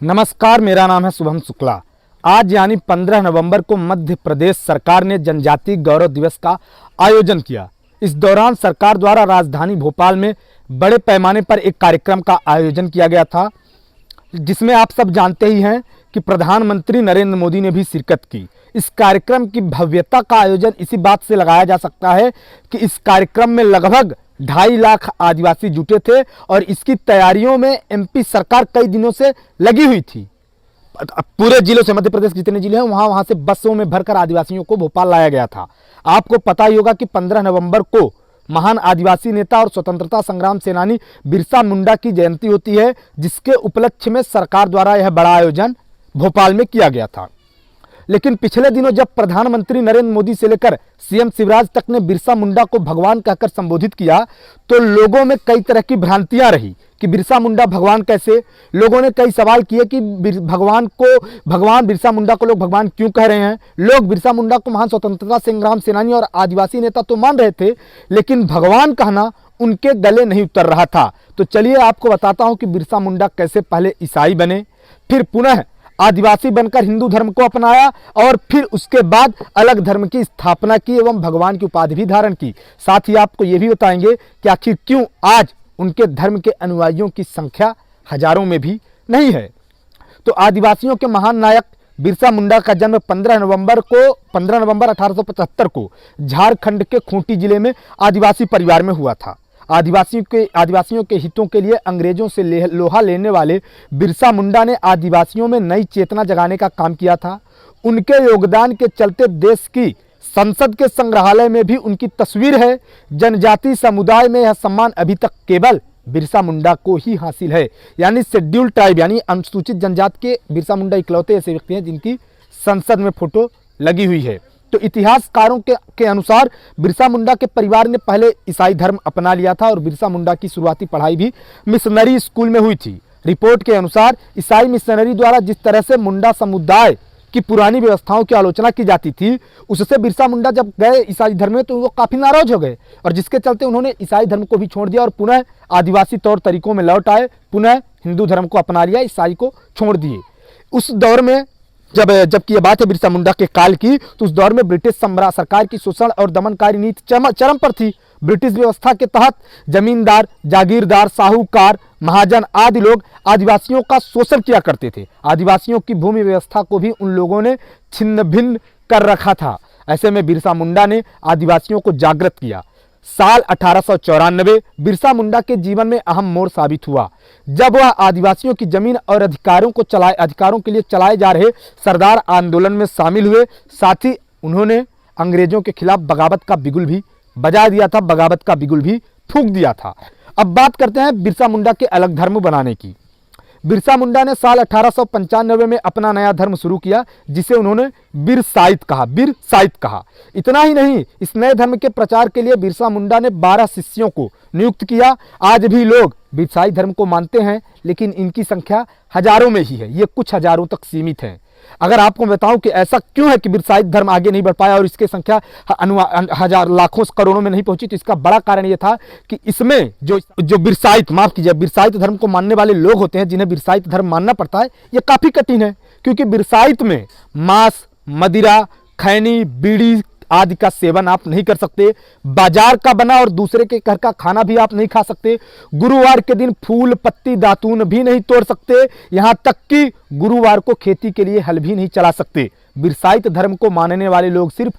नमस्कार, मेरा नाम है शुभम शुक्ला। आज यानी 15 नवंबर को मध्य प्रदेश सरकार ने जनजातीय गौरव दिवस का आयोजन किया। इस दौरान सरकार द्वारा राजधानी भोपाल में बड़े पैमाने पर एक कार्यक्रम का आयोजन किया गया था, जिसमें आप सब जानते ही हैं कि प्रधानमंत्री नरेंद्र मोदी ने भी शिरकत की। इस कार्यक्रम की भव्यता का आयोजन इसी बात से लगाया जा सकता है कि इस कार्यक्रम में लगभग 2.5 लाख आदिवासी जुटे थे और इसकी तैयारियों में एमपी सरकार कई दिनों से लगी हुई थी। पूरे जिलों से, मध्य प्रदेश के जितने जिले हैं वहां से बसों में भरकर आदिवासियों को भोपाल लाया गया था। आपको पता ही होगा कि 15 नवंबर को महान आदिवासी नेता और स्वतंत्रता संग्राम सेनानी बिरसा मुंडा की जयंती होती है, जिसके उपलक्ष्य में सरकार द्वारा यह बड़ा आयोजन भोपाल में किया गया था। लेकिन पिछले दिनों जब प्रधानमंत्री नरेंद्र मोदी से लेकर सीएम शिवराज तक ने बिरसा मुंडा को भगवान कहकर संबोधित किया, तो लोगों में कई तरह की भ्रांतियां रही कि बिरसा मुंडा भगवान कैसे। लोगों ने कई सवाल किए कि भगवान बिरसा मुंडा को लोग भगवान क्यों कह रहे हैं। लोग बिरसा मुंडा को महान स्वतंत्रता संग्राम सेनानी और आदिवासी नेता तो मान रहे थे, लेकिन भगवान कहना उनके गले नहीं उतर रहा था। तो चलिए आपको बताता हूं कि बिरसा मुंडा कैसे पहले ईसाई बने, फिर पुनः आदिवासी बनकर हिंदू धर्म को अपनाया और फिर उसके बाद अलग धर्म की स्थापना की एवं भगवान की उपाधि भी धारण की। साथ ही आपको यह भी बताएंगे कि आखिर क्यों आज उनके धर्म के अनुयायियों की संख्या हजारों में भी नहीं है। तो आदिवासियों के महान नायक बिरसा मुंडा का जन्म 15 नवंबर 1875 को झारखंड के खूंटी जिले में आदिवासी परिवार में हुआ था। आदिवासियों के हितों के लिए अंग्रेजों से लोहा लेने वाले बिरसा मुंडा ने आदिवासियों में नई चेतना जगाने का काम किया था। उनके योगदान के चलते देश की संसद के संग्रहालय में भी उनकी तस्वीर है। जनजातीय समुदाय में यह सम्मान अभी तक केवल बिरसा मुंडा को ही हासिल है, यानी शेड्यूल ट्राइब यानी अनुसूचित जनजाति के बिरसा मुंडा इकलौते ऐसे व्यक्ति हैं जिनकी संसद में फोटो लगी हुई है। तो इतिहासकारों के अनुसार बिरसा मुंडा के परिवार ने पहले ईसाई धर्म अपना लिया था और बिरसा मुंडा की शुरुआती पढ़ाई भी मिशनरी स्कूल में हुई थी। रिपोर्ट के अनुसार ईसाई मिशनरी द्वारा जिस तरह से मुंडा समुदाय की पुरानी व्यवस्थाओं की आलोचना की जाती थी, उससे बिरसा मुंडा जब गए ईसाई धर्म में तो वो काफी नाराज हो गए और जिसके चलते उन्होंने ईसाई धर्म को भी छोड़ दिया और पुनः आदिवासी तौर तरीकों में लौट आए, पुनः हिंदू धर्म को अपना लिया, ईसाई को छोड़ दिए। उस दौर में जबकि यह बात है बिरसा मुंडा के काल की, तो उस दौर में ब्रिटिश सरकार की शोषण और दमनकारी नीति चरम पर थी। ब्रिटिश व्यवस्था के तहत जमींदार, जागीरदार, साहूकार, महाजन आदि लोग आदिवासियों का शोषण किया करते थे। आदिवासियों की भूमि व्यवस्था को भी उन लोगों ने छिन्न भिन्न कर रखा था। ऐसे में बिरसा मुंडा ने आदिवासियों को जागृत किया। साल 1894 बिरसा मुंडा के जीवन में अहम मोड़ साबित हुआ, जब वह आदिवासियों की जमीन और अधिकारों के लिए चलाए जा रहे सरदार आंदोलन में शामिल हुए। साथ ही उन्होंने अंग्रेजों के खिलाफ बगावत का बिगुल भी बजा दिया था, बगावत का बिगुल भी फूंक दिया था। अब बात करते हैं बिरसा मुंडा के अलग धर्म बनाने की। बिरसा मुंडा ने साल 1895 में अपना नया धर्म शुरू किया, जिसे उन्होंने बिरसाइत कहा। इतना ही नहीं, इस नए धर्म के प्रचार के लिए बिरसा मुंडा ने 12 शिष्यों को नियुक्त किया। आज भी लोग बिरसाई धर्म को मानते हैं, लेकिन इनकी संख्या हजारों में ही है, ये कुछ हजारों तक सीमित है। अगर आपको बताऊं कि ऐसा क्यों है कि बिरसाई धर्म आगे नहीं बढ़ पाया और इसकी संख्या हजार लाखों करोड़ों में नहीं पहुंची, तो इसका बड़ा कारण यह था कि इसमें जो बिरसाइत धर्म को मानने वाले लोग होते हैं, जिन्हें बिरसाइत धर्म मानना पड़ता है, यह काफी कठिन है, क्योंकि बिरसाइत में मांस, मदिरा, खैनी, बीड़ी आदि का सेवन आप नहीं कर सकते। बाजार का बना और दूसरे के घर का खाना भी आप नहीं खा सकते। गुरुवार के दिन फूल, पत्ती, दातून भी नहीं तोड़ सकते। यहां तक कि गुरुवार को खेती के लिए हल भी नहीं चला सकते। बिरसाइत धर्म को मानने वाले लोग सिर्फ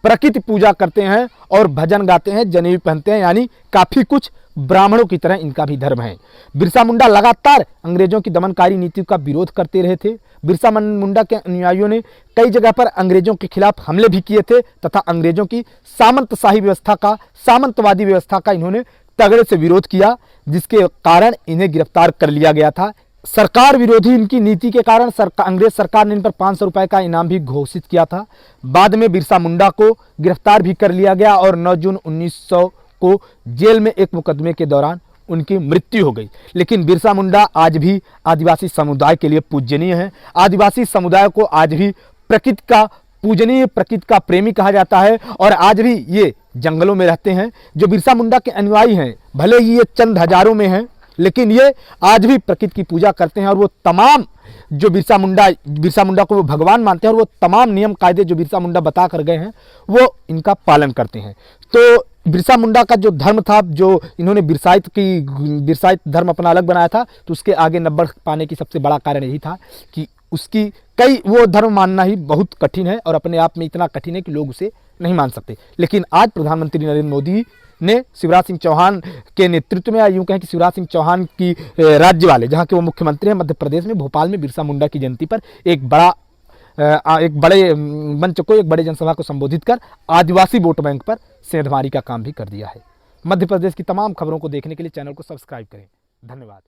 प्रकृति पूजा करते हैं और भजन गाते हैं, जनेऊ पहनते हैं, यानी काफी कुछ ब्राह्मणों की तरह इनका भी धर्म है। बिरसा मुंडा लगातार अंग्रेजों की दमनकारी नीति का विरोध करते रहे थे। बिरसा मुंडा के अनुयायियों ने कई जगह पर अंग्रेजों के खिलाफ हमले भी किए थे तथा अंग्रेजों की सामंतवादी व्यवस्था का इन्होंने तगड़े से विरोध किया, जिसके कारण इन्हें गिरफ्तार कर लिया गया था। सरकार विरोधी इनकी नीति के कारण अंग्रेज सरकार ने इन पर 500 रुपए का इनाम भी घोषित किया था। बाद में बिरसा मुंडा को गिरफ्तार भी कर लिया गया और 9 जून 1900 को जेल में एक मुकदमे के दौरान उनकी मृत्यु हो गई। लेकिन बिरसा मुंडा आज भी आदिवासी समुदाय के लिए पूजनीय है। आदिवासी समुदाय को आज भी प्रकृति का पूजनीय, प्रकृति का प्रेमी कहा जाता है और आज भी ये जंगलों में रहते हैं। जो बिरसा मुंडा के अनुयायी हैं, भले ही ये चंद हजारों में हैं, लेकिन ये आज भी प्रकृति की पूजा करते हैं और वो तमाम जो बिरसा मुंडा को वो भगवान मानते हैं और वो तमाम नियम कायदे जो बिरसा मुंडा बता कर गए हैं वो इनका पालन करते हैं। तो बिरसा मुंडा का जो धर्म था, जो इन्होंने बिरसाइत धर्म अपना अलग बनाया था, तो उसके आगे न बढ़ पाने की सबसे बड़ा कारण यही था कि उसकी वो धर्म मानना ही बहुत कठिन है और अपने आप में इतना कठिन है कि लोग उसे नहीं मान सकते। लेकिन आज प्रधानमंत्री नरेंद्र मोदी ने शिवराज सिंह चौहान के नेतृत्व में, या यूं कहें कि शिवराज सिंह चौहान की राज्य वाले, जहां के वो मुख्यमंत्री हैं मध्य प्रदेश में, भोपाल में बिरसा मुंडा की जयंती पर एक बड़े मंच को, एक बड़े जनसभा को संबोधित कर आदिवासी वोट बैंक पर सेंधमारी का काम भी कर दिया है। मध्य प्रदेश की तमाम खबरों को देखने के लिए चैनल को सब्सक्राइब करें। धन्यवाद।